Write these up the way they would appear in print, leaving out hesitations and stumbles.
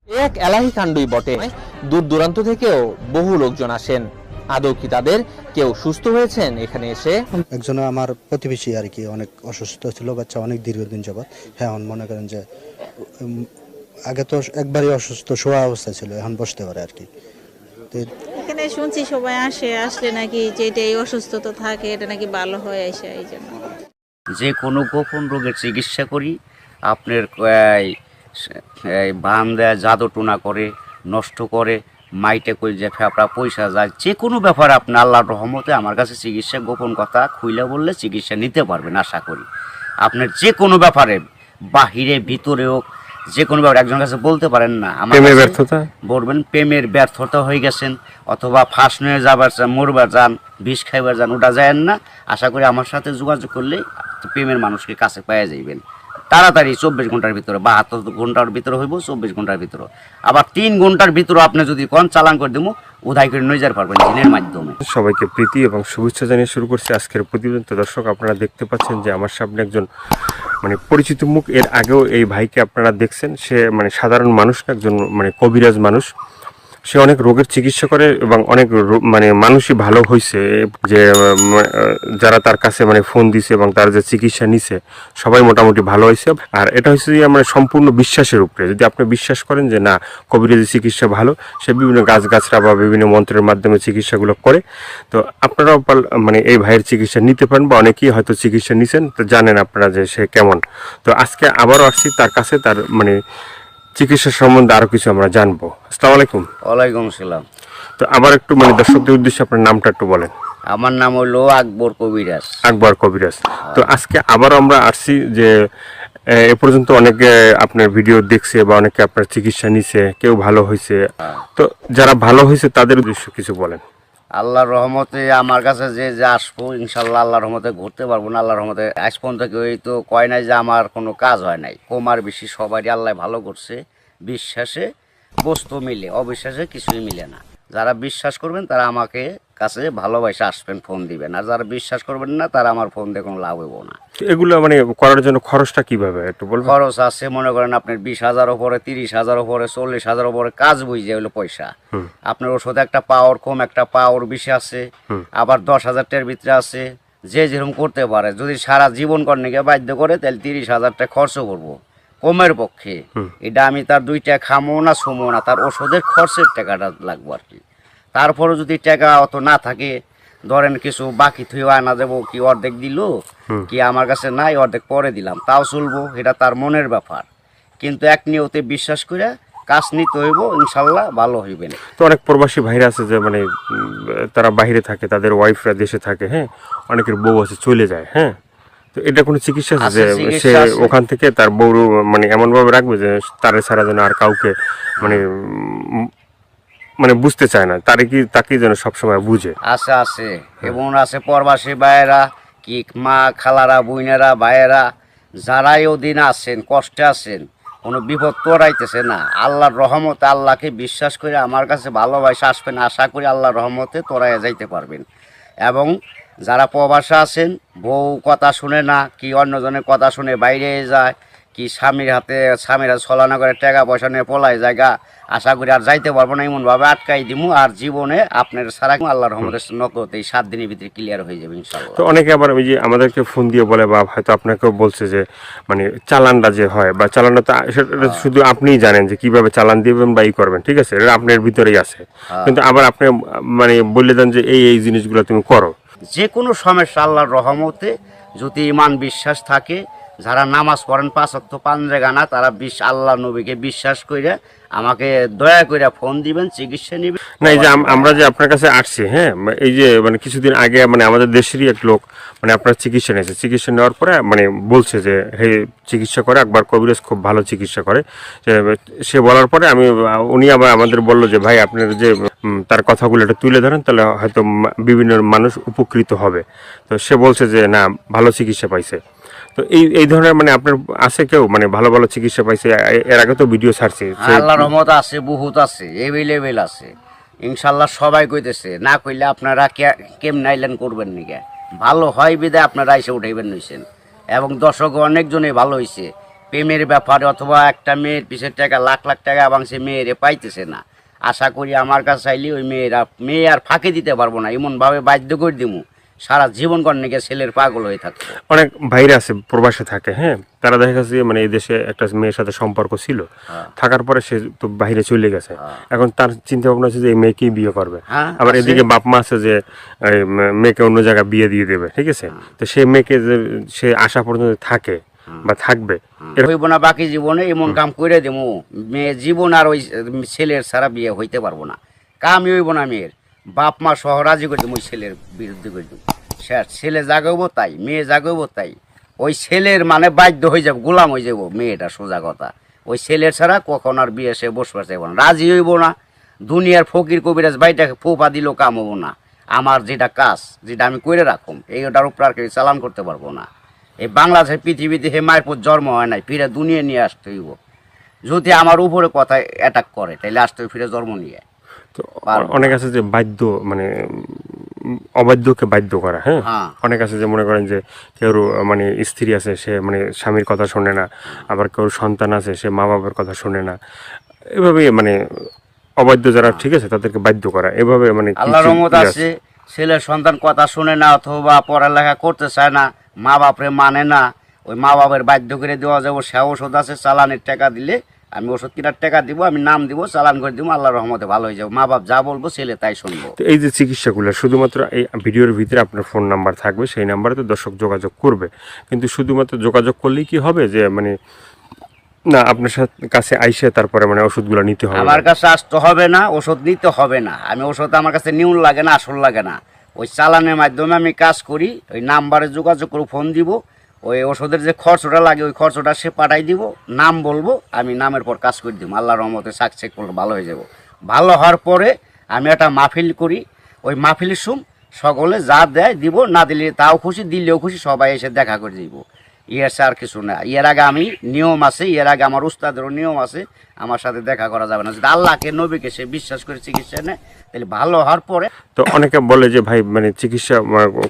এক এলাহি কাণ্ডই বটে। দূর দূরান্ত থেকেও বহু লোকজন আসেন। আদৌ কি তাদের কেউ সুস্থ হয়েছেন এখানে এসে? একজন আমার প্রতিবেশী আর কি অনেক অসুস্থ ছিল, বাচ্চা অনেক দীর্ঘদিন যাবৎ। হ্যাঁ, এখন মনে করেন যে আগে তো একবারই অসুস্থ শোয়া অবস্থা ছিল, এখন বসতে পারে আর কি। এখানে শুনছি সবাই আসলে নাকি যে এটা এই অসুস্থতা থাকে এটা নাকি ভালো হয়ে আসে, এই জন্য যে কোনো গোপন রোগের চিকিৎসা করি। আপনার বান দেয়, জাদু টোনা করে, নষ্ট করে, মাইটে করে যে ফেপড়া পয়সা যায়, যে কোনো ব্যাপারে আপনি আল্লাহর রহমতে আমার কাছে চিকিৎসা গোপন কথা খুইলে বললে চিকিৎসা নিতে পারবেন আশা করি। আপনার যে কোনো ব্যাপারে বাহিরে ভিতরে হোক, যে কোনো ব্যাপারে একজনের কাছে বলতে পারেন না আমার ব্যর্থতা বলবেন প্রেমের ব্যর্থতা হয়ে গেছেন, অথবা ফাঁস নিয়ে যাবার চান, মরবার যান, বিষ খাইবার যান, ওটা যায় না। আশা করি আমার সাথে যোগাযোগ করলে প্রেমের মানুষকে কাছে পেয়ে যাইবেন তাড়াতাড়ি। 24 ঘন্টার ভিতরে, 72 ঘন্টার ভিতরে হইব, 24 ঘন্টার ভিতরে। আবার 3 ঘন্টার ভিতরে আপনি যদি কোন চালান করে দেবো, উধাই করে নিয়ে যেতে পারবেন জিনের মাধ্যমে। সবাইকে প্রীতি এবং শুভেচ্ছা জানিয়ে শুরু করছি আজকের প্রতিবেদন। তো দর্শক, আপনারা দেখতে পাচ্ছেন যে আমার সামনে একজন পরিচিত মুখ। এর আগেও এই ভাইকে আপনারা দেখছেন। সে সাধারণ মানুষ না, একজন কবিরাজ মানুষ। সে অনেক রোগের চিকিৎসা করে এবং অনেক মানুষই ভালো হয়েছে। যে যারা তার কাছে ফোন দিছে এবং তার যে চিকিৎসা নিছে সবাই মোটামুটি ভালো হয়েছে। আর এটা হচ্ছে যে সম্পূর্ণ বিশ্বাসের উপরে। যদি আপনি বিশ্বাস করেন যে না, কবিরাজি চিকিৎসা ভালো, সে বিভিন্ন গাছগাছরা বা বিভিন্ন মন্ত্রের মাধ্যমে চিকিৎসাগুলো করে, তো আপনারাও এই ভাইয়ের চিকিৎসা নিতে পারেন, বা অনেকেই হয়তো চিকিৎসা নিছেন, তো জানেন আপনারা যে সে কেমন। তো আজকে আবারও আসছি তার কাছে, তার চিকিৎসা সম্বন্ধে আরো কিছু আমরা জানবো। আসসালামু আলাইকুম। ওয়ালাইকুম সালাম। তো আবার একটু দর্শকদের উদ্দেশ্যে আপনার নামটা একটু বলেন। আমার নাম হলো আকবর কবিরাজ। আকবর কবিরাজ। তো আজকে আবারও আমরা আসছি যে এ পর্যন্ত অনেকে আপনার ভিডিও দেখছে বা অনেকে আপনার চিকিৎসা নিছে, কেউ ভালো হয়েছে। তো যারা ভালো হয়েছে তাদের উদ্দেশ্য কিছু বলেন। আল্লাহর রহমতে আমার কাছে যে আসবো, ইনশাল্লাহ আল্লাহর রহমতে ঘুরতে পারবো না। আল্লাহর রহমতে আজ পর্যন্ত কেউ তো কয় নাই যে আমার কোনো কাজ হয় নাই। কমার বেশি সবারই আল্লাহ ভালো করছে। বিশ্বাসে বস্তু মিলে, অবিশ্বাসে কিছুই মিলে না। যারা বিশ্বাস করবেন তারা আমাকে কাছে ভালোবাসে আসবেন, ফোন দিবেন। আর যারা বিশ্বাস করবেন না তারা আমার ফোন দিয়ে কোনো লাভ হইব না। এগুলো করার জন্য খরচটা কিভাবে একটু বলবেন? খরচ আছে, মনে করেন আপনার 20,000 উপরে, 30,000 উপরে, 40,000 উপরে কাজ বুঝে হলো পয়সা। আপনার ওষুধে একটা পাওয়ার কম, একটা পাওয়ার বেশি আছে, আবার 10,000 টাকার ভিতরে আছে। যে যেরকম করতে পারে। যদি সারা জীবন করনে গিয়ে বাধ্য করে, তাহলে 30,000 টাকা খরচ করবো কমের পক্ষে। এটা আমি তার 2 টাকা খামো না, শুমো না, তার ওষুধের খরচের টাকাটা লাগবো আর কি। তারপরে যদি টাকা অত না থাকে, ধরেন কিছু বাকি থুয়ে আনা যাবো, কি অর্ধেক দিল, কি আমার কাছে নাই, অর্ধেক পরে দিলাম, তাও চলবো। এটা তার মনের ব্যাপার। কিন্তু এক নিয়তে বিশ্বাস করে কাজ নিতে হইব, ইনশাল্লাহ ভালো হইবে না। তো অনেক প্রবাসী ভাইরা আছে যে তারা বাইরে থাকে, তাদের ওয়াইফরা দেশে থাকে। হ্যাঁ, অনেকের বউ আছে চলে যায়। হ্যাঁ, তো এটা কোনো চিকিৎসা আছে যে সে ওখান থেকে তার বউ এমন ভাবে রাখবে যে তারে ছাড়া যেন আর কাউকে বুঝতে চায় না, তাকে যেন সবসময় বুঝে। আছে আছে এবং আছে প্রবাসী ভাইয়েরা, কি মা খালারা, বোনেরা, ভাইয়েরা, যারাই ওদিন আছেন, কষ্টে আছেন, কোনো বিপদ তোরাইতেছে না। আল্লাহর রহমতে, আল্লাহকে বিশ্বাস করে আমার কাছে ভালোবাসা আসবেন। আশা করি আল্লাহর রহমতে তোরাইয়া যাইতে পারবেন। এবং যারা প্রবাসে আছেন, বউ কথা শুনে না, কি অন্যজনের কথা শুনে বাইরে যায়, কি স্বামীরা ছলনা করে টাকা পয়সা নিয়ে পলায় জায়গা, আশা করি আর যাইতে পারবো না। এমনভাবে আটকাই দিমু, আর জীবনে আপনার সারা আল্লাহর রহমতের নগদ এই 7 দিনের ভিতরে ক্লিয়ার হয়ে যাবে ইনশাআল্লাহ। তো অনেকে আবার ওই যে আমাদেরকে ফোন দিয়ে বলে, বা হয়তো আপনাকেও বলছে যে চালানটা যে হয়, বা চালানটা তো সেটা শুধু আপনিই জানেন যে কিভাবে চালান দিবেন বা করবেন, ঠিক আছে, এটা আপনার ভিতরেই আছে। কিন্তু আবার আপনি বলে দেন যে এই জিনিসগুলো তুমি করো। যে কোনো সমস্যা আল্লাহর রহমতে যদি ইমান বিশ্বাস থাকে, যারা নামাজ পড়েন 5 ওয়াক্ত 5 জায়গা, তারা আল্লাহ নবীকে বিশ্বাস করে আমাকে দয়া করে ফোন দিবেন, চিকিৎসা নিবেন। না, এই যে আমরা যে আপনার কাছে আসছি, হ্যাঁ, এই যে কিছুদিন আগে আমাদের দেশেরই এক লোক আপনার চিকিৎসা নিয়েছে। চিকিৎসা নেওয়ার পরে বলছে যে হে, চিকিৎসা করে আকবর কবিরাজ খুব ভালো চিকিৎসা করে। সে বলার পরে উনি আবার আমাদের বললো যে ভাই, আপনার যে তার কথাগুলো একটু তুলে ধরেন, তাহলে হয়তো বিভিন্ন মানুষ উপকৃত হবে। তো সে বলছে যে না, ভালো চিকিৎসা পাইছে। তো এই ধরনের আপনার আছে কেউ ভালো ভালো চিকিৎসা পাইছে? এর আগে তো ভিডিও ছাড়ছে। আল্লাহর রহমত আছে, বহুত আছে, এভেলেবেল আছে ইনশাল্লাহ। সবাই কইতেছে, না কইলে আপনারা কেমন আইলেন করবেন নিকে। ভালো হয় বিদায় আপনারা এসে উঠাইবেন নিছেন, এবং দর্শক অনেকজনই ভালো হয়েছে। প্রেমের ব্যাপারে অথবা একটা মেয়ের পিছের টাকা লাখ লাখ টাকা এবং সে মেয়েরে পাইতেছে না, আশা করি আমার কাছে চাইলে ওই মেয়ে আর ফাঁকি দিতে পারবো না, এমনভাবে বাধ্য করে দিমু সারা জীবন কর্ণিকে ছেলের পাগল হয়ে থাকতো। অনেক ভাইরা আছে প্রবাসে থাকে, হ্যাঁ, তারা দেখা গেছে যে মানে এই দেশে একটা মেয়ের সাথে সম্পর্ক ছিল, থাকার পরে সে তো বাইরে চলে গেছে, এখন তার চিন্তা ভাবনা আছে যে এই মেয়েকেই বিয়ে করবে। হ্যাঁ, আবার এদিকে বাপ মা আছে যে এই মেয়েকে অন্য জায়গায় বিয়ে দিয়ে দেবে, ঠিক আছে। তো সেই মেয়েকে যে সে আশা পর্যন্ত থাকে বা থাকবে, হইব না বাকি জীবনে এমন কাম করে দেবো, মেয়ে জীবন আর ওই ছেলের ছাড়া বিয়ে হইতে পারবো না, কামই হইব না মেয়ের, বাপ মা সহ রাজি করে দেবো ওই ছেলের বিরুদ্ধে করে দেবো। ছেলে জাগাবো তাই, মেয়ে জাগাবো তাই, ওই ছেলের মানে বাধ্য হয়ে যাবো, গোলাম হয়ে যাবো মেয়েটা, সোজা কথা। ওই ছেলের ছাড়া কখন আর বিয়ে সে বসবার চাইব না, রাজি হইব না। দুনিয়ার ফকির কবিরাজ বাইটাকে ফোপা দিলেও কাম হবো না। আমার যেটা কাজ, যেটা আমি করে রাখুম, এইটার উপর আর কেউ চালান করতে পারবো না। এই বাংলাদেশের পৃথিবীতে হে মায়ের পর জন্ম হয় নাই, ফিরে দুনিয়া নিয়ে আসতে হইব। যদি আমার উপরে কথা অ্যাটাক করে তাহলে আসতে হইব ফিরে জন্ম নিয়ে। তো অনেক আছে যে বাধ্য মানে অবাধ্যকে বাধ্য করা, হ্যাঁ, অনেক আছে যে মনে করেন যে কেউ মানে স্ত্রী আছে সে মানে স্বামীর কথা শোনে না, আবার কেউ সন্তান আছে সে মা বাবার কথা শোনে না, এভাবে মানে অবাধ্য যারা, ঠিক আছে, তাদেরকে বাধ্য করা, এভাবে মানে আল্লাহর রহমত আছে, ছেলের সন্তান কথা শুনে না অথবা পড়ালেখা করতে চায় না, মা বাপরে মানে না, ওই মা বাপের বাধ্য করে দেওয়া যাবো। সে ওষুধ আছে, চালানের টাকা দিলে আমি ওষুধ কেনার টাকা দিব, আমি নাম দিব, চালান করে দিব, আল্লাহর রহমতে ভালো হয়ে যাবো। মা বাপ যা বলবো ছেলে তাই শুনবো। তো এই যে চিকিৎসাগুলো শুধুমাত্র এই ভিডিওর ভিতরে আপনার ফোন নাম্বার থাকবে, সেই নাম্বারে তো দর্শক যোগাযোগ করবে, কিন্তু শুধুমাত্র যোগাযোগ করলেই কি হবে যে মানে না আপনার কাছে আইসে তারপরে মানে ওষুধগুলো নিতে হবে? আমার কাছে আসতে হবে না, ওষুধ নিতে হবে না। আমি ওষুধ আমার কাছে নিউন লাগে না, আসল লাগে না, ওই চালানের মাধ্যমে আমি কাজ করি। ওই নাম্বারে যোগাযোগ করে ফোন দিব, ওই ওষুধের যে খরচটা লাগে ওই খরচটা সে পাঠাই দিব, নাম বলবো, আমি নামের পর কাজ করে দিব। আল্লাহর রহমতে সাকসেস করলে ভালো হয়ে যাব। ভালো হওয়ার পরে আমি একটা মাহফিল করি, ওই মাহফিলের সুম সকলে যা দেয় দিব, না দিলে তাও খুশি, দিলেও খুশি, সবাই এসে দেখা করে দিব। ইয়ের আর কিছু না। এর আগে আমি নিয়ম আছে, এর আগে আমার উস্তাদেরও নিয়ম আছে, আমার সাথে দেখা করা যাবে না। যদি আল্লাহকে নবীকে সে বিশ্বাস করে চিকিৎসা নেয় তাহলে ভালো হওয়ার পরে। তো অনেকে বলে যে ভাই মানে চিকিৎসা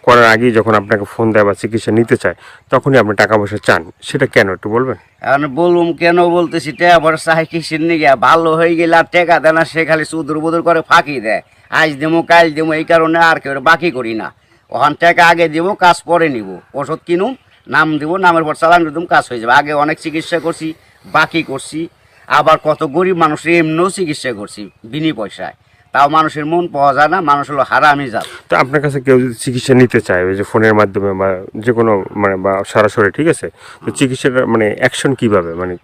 করার আগেই যখন আপনাকে ফোন দেয় বা চিকিৎসা নিতে চায় তখনই আপনি টাকা পয়সা চান, সেটা কেন একটু বলবেন? এখন বলুম কেন বলতেছি, আবার চাই কিসের নিয়ে, ভালো হয়ে গেলে আর টেকা দেয় না, সে খালি চুদুর বুদুর করে ফাঁকি দেয়, আজ দেবো কাল দেবো, এই কারণে আর কেউ বাকি করি না। ওখান টাকা আগে দিব, কাজ পরে নিব, ওষুধ কিনুম, নাম দিব, নামের পর চালান দিতাম, কাজ হয়ে যাবে। আগে অনেক চিকিৎসা করছি, বাকি করছি, আবার কত গরিব মানুষের এমনিও চিকিৎসা করছি বিনি পয়সায়, তাও মানুষের মন পাওয়া যায় না, মানুষ হলো হারামি জাত। তো আপনার কাছে কেউ যদি চিকিৎসা নিতে চায় ওই যে ফোনের মাধ্যমে বা যে কোনো মানে বা সরাসরি, ঠিক আছে, তো চিকিৎসাটা মানে অ্যাকশন কিভাবে, মানে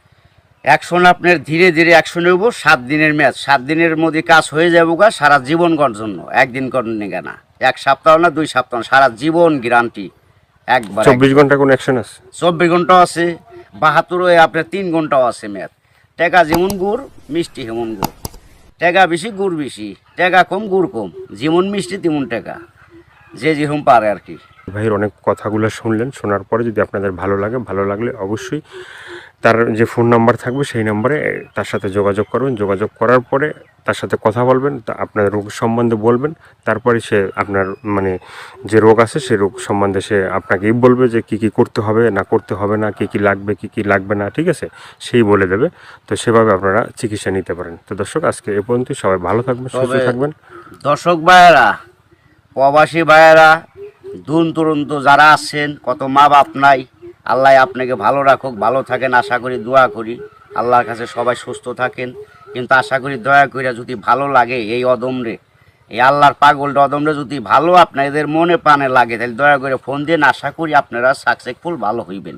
অ্যাকশন আপনার ধীরে ধীরে অ্যাকশন হইব। 7 দিনের ম্যাচ, 7 দিনের মধ্যে কাজ হয়ে যাবো গা, সারা জীবন করার জন্য। একদিন করেন না, 1 সপ্তাহ না 2 সপ্তাহ, সারা জীবন গ্যারান্টি। একবার 24 ঘন্টা কোনো অ্যাকশন আছে? 24 ঘন্টাও আছে, 72 আপনার 3 ঘন্টাও আছে ম্যাচ। টাকা যেমন গুড়, মিষ্টি হেমন গুড়, টাকা বেশি গুড় বেশি, টাকা কম গুড় কম, যেমন মিষ্টি তেমন টাকা, যে যেরকম পারে আর কি। ভাইয়ের অনেক কথাগুলো শুনলেন, শোনার পরে যদি আপনাদের ভালো লাগে, ভালো লাগলে অবশ্যই তার যে ফোন নাম্বার থাকবে সেই নাম্বারে তার সাথে যোগাযোগ করবেন। যোগাযোগ করার পরে তার সাথে কথা বলবেন, তা আপনার রোগ সম্বন্ধে বলবেন, তারপরে সে আপনার মানে যে রোগ আছে সেই রোগ সম্বন্ধে সে আপনাকেই বলবে যে কী কী করতে হবে না করতে হবে না, কী কী লাগবে কী কী লাগবে না, ঠিক আছে, সেই বলে দেবে। তো সেভাবে আপনারা চিকিৎসা নিতে পারেন। তো দর্শক আজকে এ পর্যন্ত, সবাই ভালো থাকবেন, সুস্থ থাকবেন। দর্শক ভাইয়েরা, প্রবাসী ভাইয়েরা, দূর দূরান্ত যারা আছেন, কত মা বাপ নাই, আল্লাহ আপনাকে ভালো রাখুক, ভালো থাকেন আশা করি, দোয়া করি আল্লাহর কাছে সবাই সুস্থ থাকেন। কিন্তু আশা করি দয়া করে যদি ভালো লাগে এই অদমরে, এই আল্লাহর পাগলটা অদমরে যদি ভালো আপনাদের মনে প্রাণে লাগে তাহলে দয়া করে ফোন দিন, আশা করি আপনারা সাকসেসফুল ভালো হইবেন।